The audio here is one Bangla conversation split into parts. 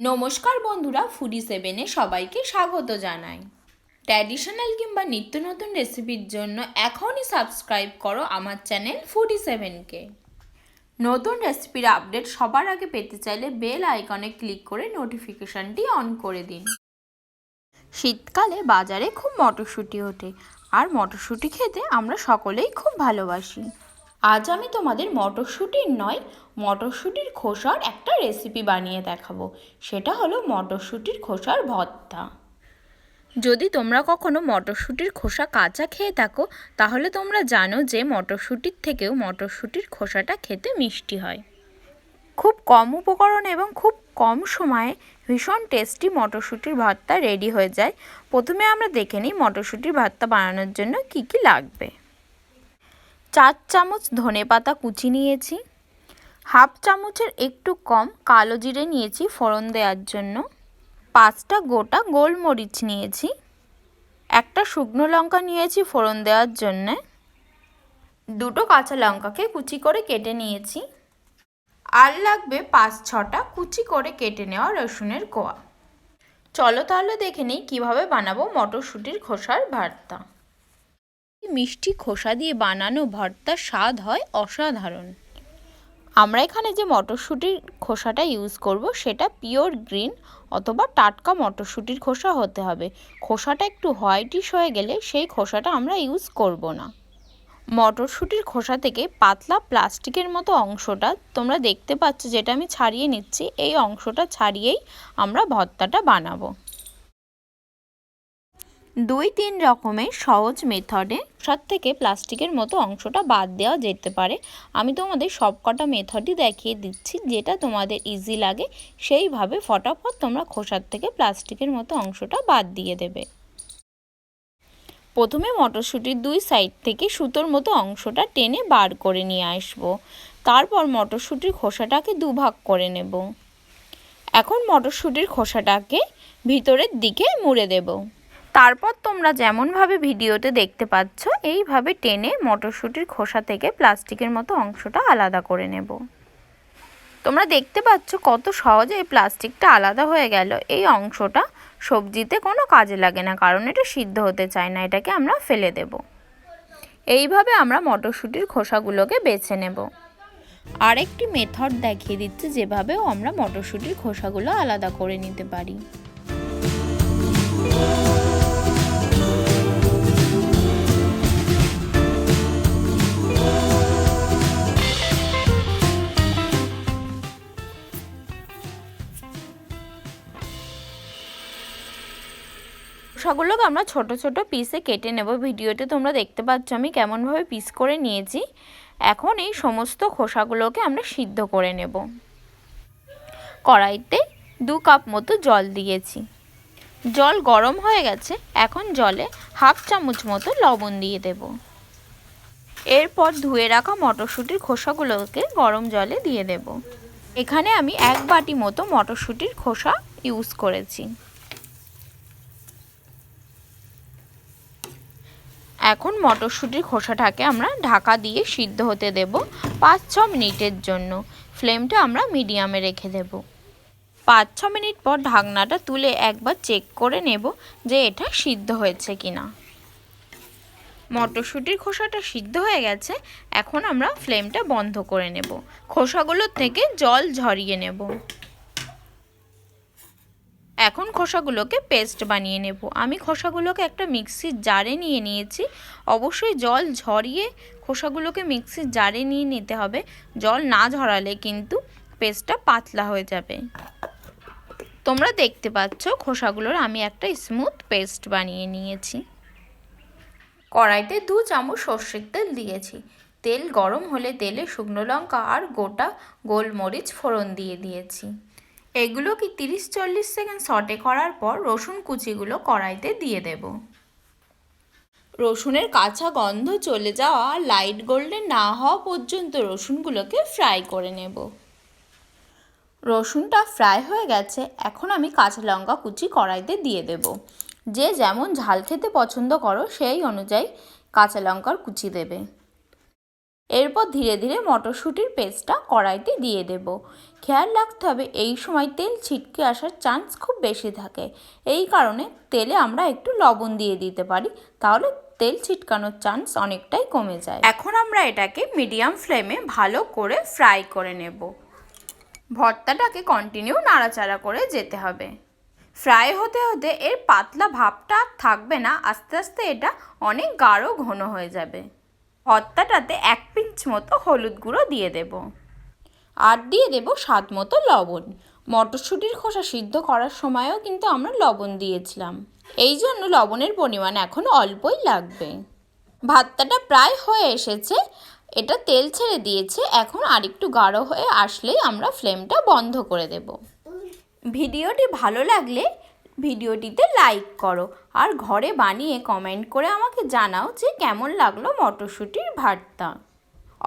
নমস্কার বন্ধুরা, ফুডি 7-এ সবাইকে স্বাগত জানাই। ট্র্যাডিশনাল কিংবা নিত্য নতুন রেসিপির জন্য এখনই সাবস্ক্রাইব করো আমার চ্যানেল ফুডি 7কে। নতুন রেসিপির আপডেট সবার আগে পেতে চাইলে বেল আইকনে ক্লিক করে নোটিফিকেশানটি অন করে দিন। শীতকালে বাজারে খুব মটরশুঁটি ওঠে, আর মটরশুঁটি খেতে আমরা সকলেই খুব ভালোবাসি। আজ আমি তোমাদের মটরশুঁটির নয়, মটরশুঁটির খোসার একটা রেসিপি বানিয়ে দেখাবো। সেটা হলো মটরশুঁটির খোসার ভর্তা। যদি তোমরা কখনো মটরশুঁটির খোসা কাঁচা খেয়ে থাকো, তাহলে তোমরা জানো যে মটরশুঁটির থেকেও মটরশুঁটির খোসাটা খেতে মিষ্টি হয়। খুব কম উপকরণ এবং খুব কম সময়ে ভীষণ টেস্টি মটরশুঁটির ভর্তা রেডি হয়ে যায়। প্রথমে আমরা দেখে নিই মটরশুঁটির ভর্তা বানানোর জন্য কি কি লাগবে। 4 চামচ ধনেপাতা কুচি নিয়েছি, হাফ চামচের একটু কম কালো জিরে নিয়েছি ফোড়ন দেওয়ার জন্য, 5টা গোটা গোলমরিচ নিয়েছি, একটা শুকনো লঙ্কা নিয়েছি ফোড়ন দেওয়ার জন্যে, 2টো কাঁচা লঙ্কাকে কুচি করে কেটে নিয়েছি, আর লাগবে 5-6টা কুচি করে কেটে নেওয়া রসুনের কোয়া। চলো তাহলে দেখে নিই কীভাবে বানাবো মটরশুঁটির খোসার ভর্তা। মিষ্টি খোসা দিয়ে বানানো ভর্তার স্বাদ হয় অসাধারণ। আমরা এখানে যে মটরশুঁটির খোসাটা ইউজ করব সেটা পিওর গ্রিন অথবা টাটকা মটরশুঁটির খোসা হতে হবে। খোসাটা একটু হোয়াইটিশ হয়ে গেলে সেই খোসাটা আমরা ইউজ করব না। মটরশুঁটির খোসা থেকে পাতলা প্লাস্টিকের মতো অংশটা তোমরা দেখতে পাচ্ছ, যেটা আমি ছাড়িয়ে নিচ্ছি। এই অংশটা ছাড়িয়েই আমরা ভর্তাটা বানাবো। 2-3 রকমের সহজ মেথডে খোসার থেকে প্লাস্টিকের মতো অংশটা বাদ দেওয়া যেতে পারে। আমি তোমাদের সবকটা মেথডই দেখিয়ে দিচ্ছি, যেটা তোমাদের ইজি লাগে সেইভাবে ফটাফট তোমরা খোসার থেকে প্লাস্টিকের মতো অংশটা বাদ দিয়ে দেবে। প্রথমে মটরশুঁটির 2 সাইড থেকে সুতোর মতো অংশটা টেনে বার করে নিয়ে আসবো। তারপর মটরশুঁটির খোসাটাকে 2 ভাগ করে নেব। এখন মটরশুঁটির খোসাটাকে ভিতরের দিকে মুড়ে দেব। তারপর তোমরা যেমনভাবে ভিডিওতে দেখতে পাচ্ছ এইভাবে টেনে মটরশুঁটির খোসা থেকে প্লাস্টিকের মতো অংশটা আলাদা করে নেব। তোমরা দেখতে পাচ্ছ কত সহজে এই প্লাস্টিকটা আলাদা হয়ে গেল। এই অংশটা সবজিতে কোনো কাজে লাগে না, কারণ এটা সিদ্ধ হতে চায় না, এটাকে আমরা ফেলে দেব। এইভাবে আমরা মটরশুঁটির খোসাগুলোকে বেছে নেব। আরেকটি মেথড দেখিয়ে দিচ্ছি যেভাবেও আমরা মটরশুঁটির খোসাগুলো আলাদা করে নিতে পারি। খোসাগুলোকে আমরা ছোট ছোট পিসে কেটে নেব। ভিডিওতে তোমরা দেখতে পাচ্ছ আমি কেমনভাবে পিস করে নিয়েছি। এখন এই সমস্ত খোসাগুলোকে আমরা সিদ্ধ করে নেব। কড়াইতে 2 কাপ মতো জল দিয়েছি। জল গরম হয়ে গেছে। এখন জলে হাফ চামচ মতো লবণ দিয়ে দেব। এরপর ধুয়ে রাখা মটরশুঁটির খোসাগুলোকে গরম জলে দিয়ে দেব। এখানে আমি 1 বাটি মতো মটরশুঁটির খোসা ইউজ করেছি। এখন মটরশুঁটির খোসাটাকে আমরা ঢাকা দিয়ে সিদ্ধ হতে দেব 5-6 মিনিটের জন্য। ফ্লেমটা আমরা মিডিয়ামে রেখে দেব। 5-6 মিনিট পর ঢাকনাটা তুলে একবার চেক করে নেব যে এটা সিদ্ধ হয়েছে কিনা। মটরশুঁটির খোসাটা সিদ্ধ হয়ে গেছে। এখন আমরা ফ্লেমটা বন্ধ করে নেব। খোসাগুলোর থেকে জল ঝরিয়ে নেব। এখন খোসাগুলোকে পেস্ট বানিয়ে নেব। আমি খোসাগুলোকে একটা মিক্সির জারে নিয়ে নিয়েছি। অবশ্যই জল ঝরিয়ে খোসাগুলোকে মিক্সির জারে নিয়ে নিতে হবে। জল না ঝরালে কিন্তু পেস্টটা পাতলা হয়ে যাবে। তোমরা দেখতে পাচ্ছ খোসাগুলোর আমি একটা স্মুথ পেস্ট বানিয়ে নিয়েছি। কড়াইতে 2 চামচ সর্ষের তেল দিয়েছি। তেল গরম হলে তেলে শুকনো লঙ্কা আর গোটা গোলমরিচ ফোড়ন দিয়ে দিয়েছি। এগুলোকে 30-40 সেকেন্ড সটে করার পর রসুন কুচিগুলো কড়াইতে দিয়ে দেব। রসুনের কাঁচা গন্ধ চলে যাওয়া আর লাইট গোল্ডেন না হওয়া পর্যন্ত রসুনগুলোকে ফ্রাই করে নেব। রসুনটা ফ্রাই হয়ে গেছে। এখন আমি কাঁচা লঙ্কা কুচি কড়াইতে দিয়ে দেব। যে যেমন ঝাল খেতে পছন্দ করো সেই অনুযায়ী কাঁচা লঙ্কার কুচি দেবে। এরপর ধীরে ধীরে মটরশুঁটির পেস্টটা কড়াইতে দিয়ে দেব। খেয়াল রাখতে হবে এই সময় তেল ছিটকে আসার চান্স খুব বেশি থাকে, এই কারণে তেলে আমরা একটু লবণ দিয়ে দিতে পারি, তাহলে তেল ছিটকানোর চান্স অনেকটাই কমে যায়। এখন আমরা এটাকে মিডিয়াম ফ্লেমে ভালো করে ফ্রাই করে নেব। ভর্তাটাকে কন্টিনিউ নাড়াচাড়া করে যেতে হবে। ফ্রাই হতে হতে এর পাতলা ভাবটা থাকবে না, আস্তে আস্তে এটা অনেক গাঢ় ঘন হয়ে যাবে। ভর্তাটাতে 1 পিঞ্চ মতো হলুদ গুঁড়ো দিয়ে দেব, আর দিয়ে দেব স্বাদ মতো লবণ। মটরশুঁটির খোসা সিদ্ধ করার সময়ও কিন্তু আমরা লবণ দিয়েছিলাম, এই জন্য লবণের পরিমাণ এখন অল্পই লাগবে। ভর্তাটা প্রায় হয়ে এসেছে, এটা তেল ছেড়ে দিয়েছে। এখন আরেকটু গাঢ় হয়ে আসলেই আমরা ফ্লেমটা বন্ধ করে দেব। ভিডিওটি ভালো লাগলে ভিডিওটিতে লাইক করো, আর ঘরে বানিয়ে কমেন্ট করে আমাকে জানাও যে কেমন লাগলো মটরশুঁটির ভর্তা।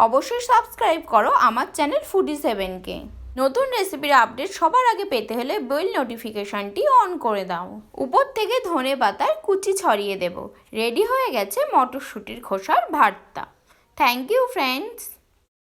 অবশ্যই সাবস্ক্রাইব করো আমার চ্যানেল ফুডি 7কে। নতুন রেসিপির আপডেট সবার আগে পেতে হলে বেল নোটিফিকেশনটি অন করে দাও। উপর থেকে ধনে পাতার কুচি ছড়িয়ে দেব। রেডি হয়ে গেছে মটরশুঁটির খোসার ভর্তা। Thank you friends.